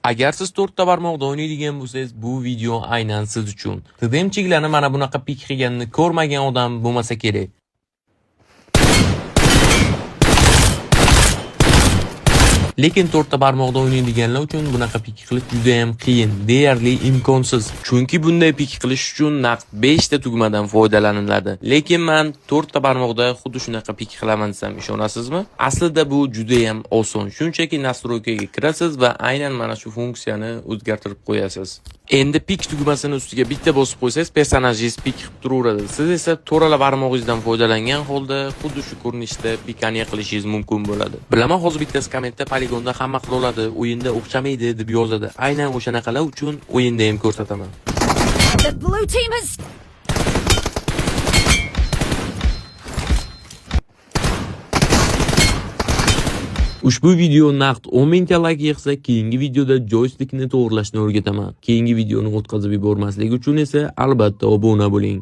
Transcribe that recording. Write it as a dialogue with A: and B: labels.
A: Agar siz 4 ta barmoqda o'ynaydigan bo'lsangiz, bu video aynan siz uchun. TDMchilarni mana bunaqa pik qilganini ko'rmagan odam bo'lmasa kerak. Lekin 4 ta barmoqda o'ynaydiganlar uchun bunaqa pik qilish juda ham qiyin, deyarli imkonsiz. Chunki bunday pik qilish uchun naqd 5 ta tugmadan foydalaniladi. Lekin men 4 ta barmoqda xuddi shunaqa pik qilaman desam ishonasizmi? Aslida bu juda ham oson. Shunchaki nastroykaga kirasiz va aynan mana shu funksiyani o'zgartirib qo'yasiz. Endi pik tugmasini ustiga bitta bosib qo'ysangiz, personajingiz pik qilib turaveradi. Siz esa to'rala barmog'ingizdan foydalangan holda xuddi shu ko'rinishda pikaniya qilishingiz mumkin bo'ladi. Bilaman, hozir bittasi kommentda poligonda hamma qila oladi, o'yinda o'xshamaydi deb yozadi. Aynan o'shanaqalar uchun o'yinda ham ko'rsataman.
B: The blue team has
A: Ushbu video naqd 10 mingta like yig'sa, keyingi videoda joystickni to'g'rilashni o'rgataman. Keyingi videoni o'tkazib yubormaslik uchun esa albatta obuna bo'ling.